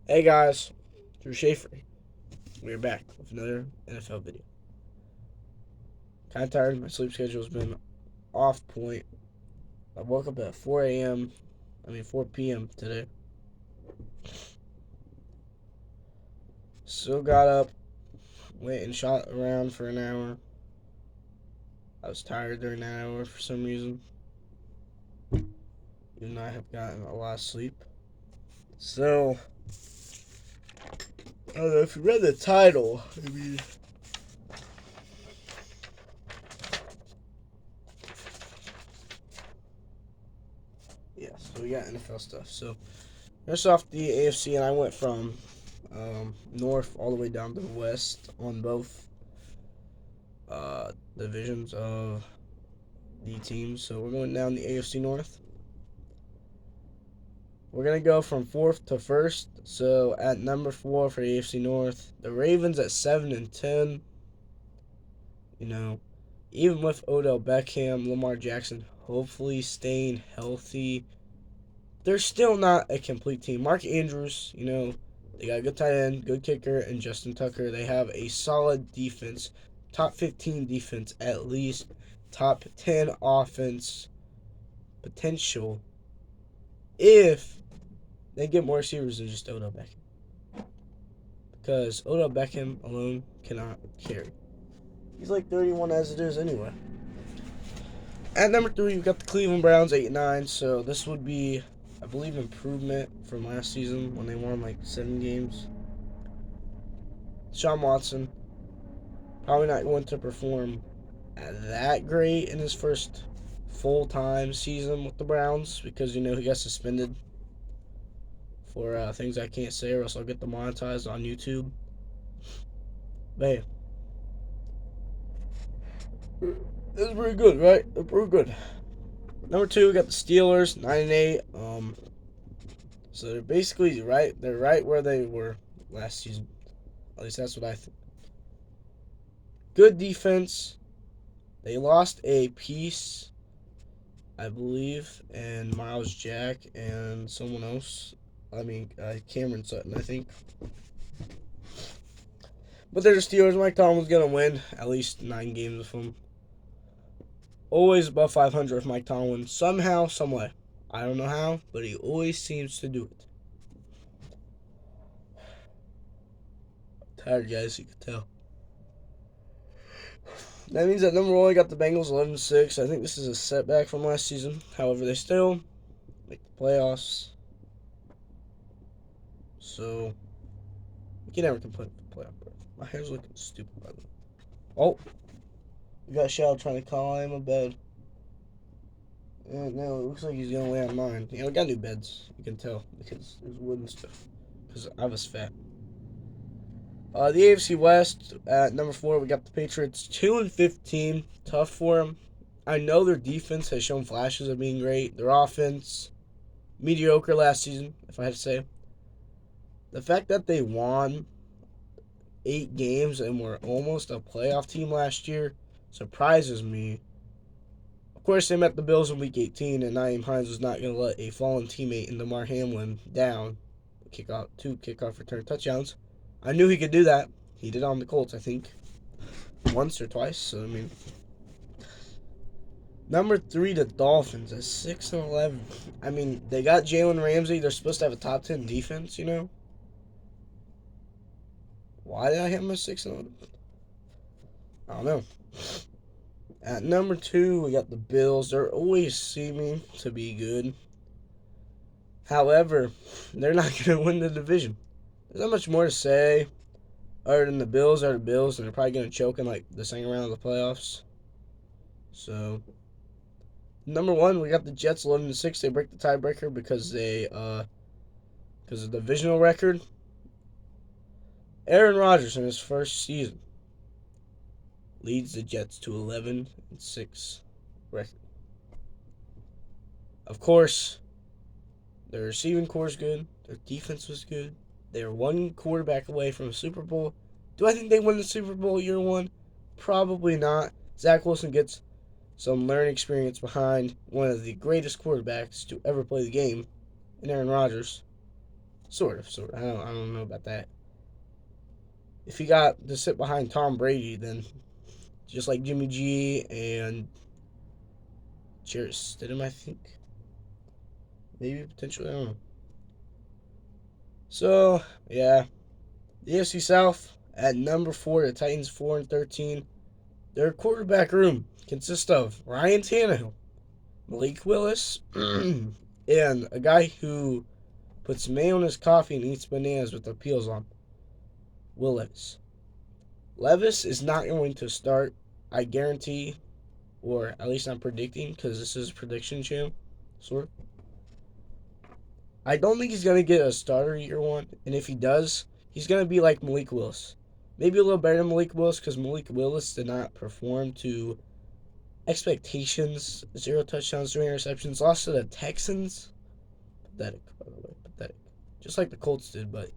Hey guys, Drew Schaefer. We're back with another NFL video. Kind of tired. My sleep schedule's been off point. I woke up at 4 p.m. today. Still got up, went and shot around for an hour. I was tired during that hour for some reason. Even though I have gotten a lot of sleep. So, I don't know if you read the title. Yeah, so we got NFL stuff. So, first off, the AFC, and I went from north all the way down to the west on both divisions of the teams. So we're going down the AFC North. We're going to go from 4th to 1st. So at number 4 for the AFC North, the Ravens at 7-10. You know, even with Odell Beckham, Lamar Jackson hopefully staying healthy, they're still not a complete team. Mark Andrews, they got a good tight end, good kicker, and Justin Tucker. They have a solid defense, top 15 defense at least, top 10 offense potential if they get more receivers than just Odell Beckham. Because Odell Beckham alone cannot carry. He's like 31 as it is anyway. At number 3, we've got the Cleveland Browns 8-9. So this would be, I believe, improvement from last season when they won like 7 games. Sean Watson, probably not going to perform that great in his first full-time season with the Browns because, he got suspended for things I can't say or else I'll get demonetized on YouTube. But hey, this is pretty good, right? It's pretty good. Number 2, we got the Steelers, 9-8. So they're basically right. They're right where they were last season. At least that's what I think. Good defense. They lost a piece, I believe, and Miles Jack and someone else. Cameron Sutton, I think. But they're the Steelers. Mike Tomlin's going to win at least 9 games with them. Always above 500 with Mike Tomlin. Somehow, someway. I don't know how, but he always seems to do it. Tired, guys, you can tell. That means that number 1, I got the Bengals 11-6. I think this is a setback from last season. However, they still make the playoffs. So, you can never complain with the playoff berth. My hair's looking stupid, by the way. Oh, we got Shell trying to climb a bed. And now it looks like he's going to lay on mine. We got new beds. You can tell because there's wood and stuff. Because I was fat. The AFC West at number 4, we got the Patriots 2-15. Tough for them. I know their defense has shown flashes of being great. Their offense, mediocre last season, if I had to say. The fact that they won 8 games and were almost a playoff team last year surprises me. Of course, they met the Bills in Week 18, and Nyheim Hines was not going to let a fallen teammate in Damar Hamlin down. 2 kickoff return touchdowns. I knew he could do that. He did on the Colts, I think, once or twice. So, number 3, the Dolphins at 6-11. They got Jalen Ramsey. They're supposed to have a top 10 defense, Why did I have him at 6-11? I don't know. At number 2, we got the Bills. They're always seeming to be good. However, they're not going to win the division. There's not much more to say other than the Bills are the Bills, and they're probably going to choke in the second round of the playoffs. So, number 1, we got the Jets 11-6. They break the tiebreaker because of the divisional record. Aaron Rodgers in his first season leads the Jets to 11-6 record. Of course, their receiving core is good. Their defense was good. They were 1 quarterback away from a Super Bowl. Do I think they win the Super Bowl year 1? Probably not. Zach Wilson gets some learning experience behind one of the greatest quarterbacks to ever play the game, in Aaron Rodgers. Sort of, sort of. I don't know about that. If he got to sit behind Tom Brady, then just like Jimmy G and Jarrett Stidham, I think. Maybe potentially, I don't know. So, yeah. The AFC South at number 4, the Titans 4-13. Their quarterback room consists of Ryan Tannehill, Malik Willis, and a guy who puts mayo in his coffee and eats bananas with the peels on, Will Levis. Levis is not going to start, I guarantee, or at least I'm predicting, because this is a prediction channel, sort of. I don't think he's going to get a starter year one, and if he does, he's going to be like Malik Willis. Maybe a little better than Malik Willis, because Malik Willis did not perform to expectations. 0 touchdowns, 3 interceptions. Lost to the Texans. Pathetic, by the way. Pathetic. Just like the Colts did, but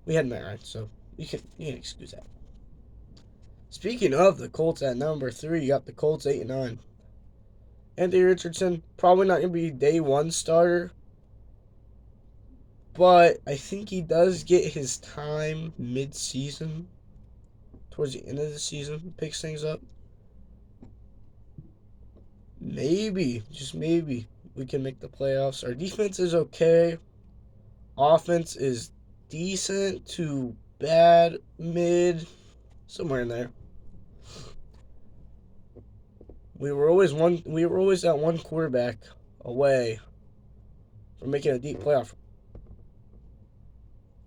we had Matt Ryan, so you can excuse that. Speaking of the Colts at number 3, you got the Colts 8-9. Anthony Richardson, probably not going to be day one starter, but I think he does get his time mid-season. Towards the end of the season, picks things up. Maybe, just maybe, we can make the playoffs. Our defense is okay. Offense is decent to bad, mid, somewhere in there. We were always that one quarterback away from making a deep playoff.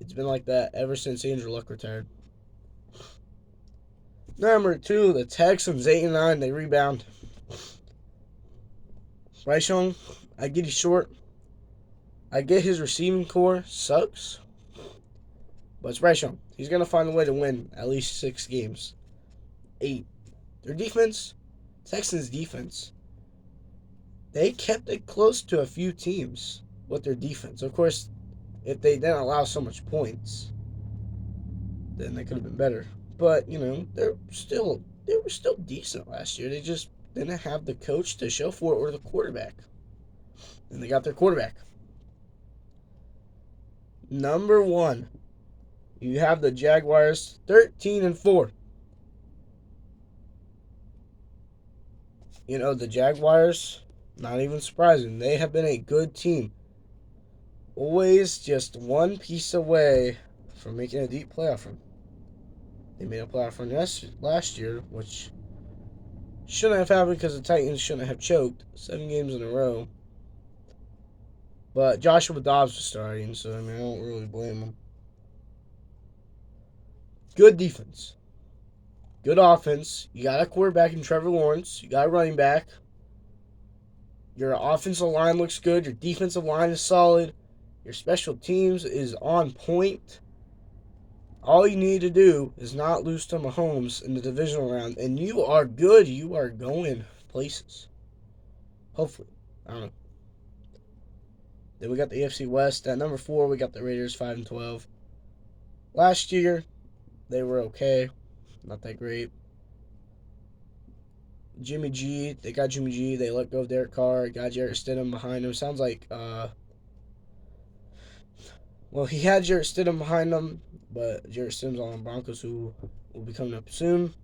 It's been like that ever since Andrew Luck retired. Number 2, the Texans 8-9. They rebound. Bryce Young, I get he's short. I get his receiving core sucks. But it's Bryce Young. He's going to find a way to win at least 6 games. 8. Their defense, Texans defense, they kept it close to a few teams with their defense. Of course, if they didn't allow so much points, then they could have been better. But, they were still decent last year. They just didn't have the coach to show for it or the quarterback. And they got their quarterback. Number 1, you have the Jaguars 13-4. The Jaguars, not even surprising. They have been a good team. Always just one piece away from making a deep playoff run. They made a playoff run last year, which shouldn't have happened because the Titans shouldn't have choked 7 games in a row. But Joshua Dobbs was starting, so I don't really blame him. Good defense. Good offense. You got a quarterback in Trevor Lawrence. You got a running back. Your offensive line looks good. Your defensive line is solid. Your special teams is on point. All you need to do is not lose to Mahomes in the divisional round, and you are good. You are going places. Hopefully. I don't know. Then we got the AFC West. At number 4, we got the Raiders 5-12. Last year, they were okay. Not that great. Jimmy G. They got Jimmy G. They let go of Derek Carr. Got Jarrett Stidham behind him. Sounds like, he had Jarrett Stidham behind him, but Jarrett Stidham's on the Broncos, who will be coming up soon.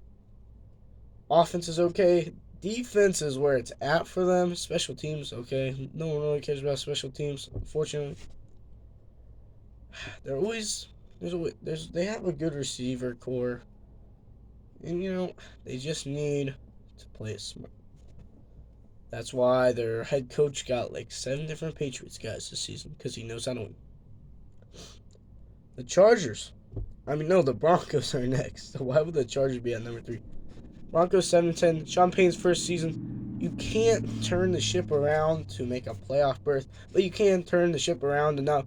Offense is okay. Defense is where it's at for them. Special teams, okay. No one really cares about special teams, unfortunately. They have a good receiver core. And, they just need to play it smart. That's why their head coach got 7 different Patriots guys this season, because he knows how to win. The Chargers. The Broncos are next. So why would the Chargers be at number 3? Broncos 7-10. Sean Payton's first season. You can't turn the ship around to make a playoff berth, but you can turn the ship around enough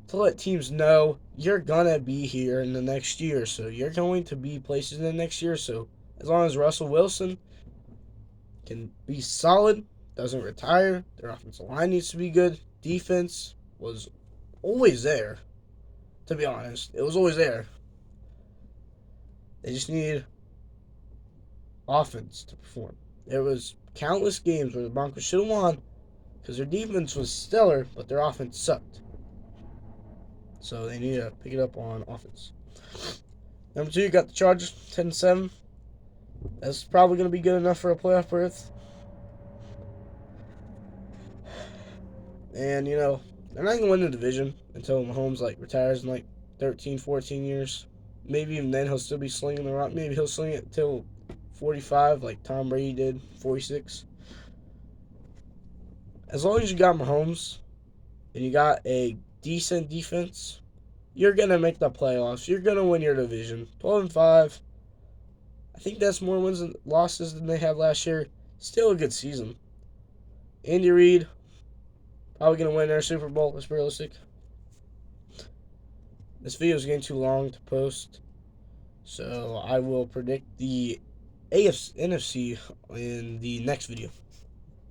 to let teams know you're going to be here in the next year. So you're going to be places in the next year. So as long as Russell Wilson can be solid, doesn't retire, their offensive line needs to be good. Defense was always there, to be honest. It was always there. They just need offense to perform. There was countless games where the Broncos should have won because their defense was stellar, but their offense sucked. So they need to pick it up on offense. Number 2, you got the Chargers, 10-7. That's probably going to be good enough for a playoff berth. And, they're not going to win the division until Mahomes, retires in, 13, 14 years. Maybe even then he'll still be slinging the rock. Maybe he'll sling it till 45 like Tom Brady did, 46. As long as you got Mahomes and you got a decent defense, you're going to make the playoffs. You're going to win your division. 12-5. I think that's more wins and losses than they had last year. Still a good season. Andy Reid, probably going to win their Super Bowl. That's realistic. This video is getting too long to post, so I will predict the NFC in the next video.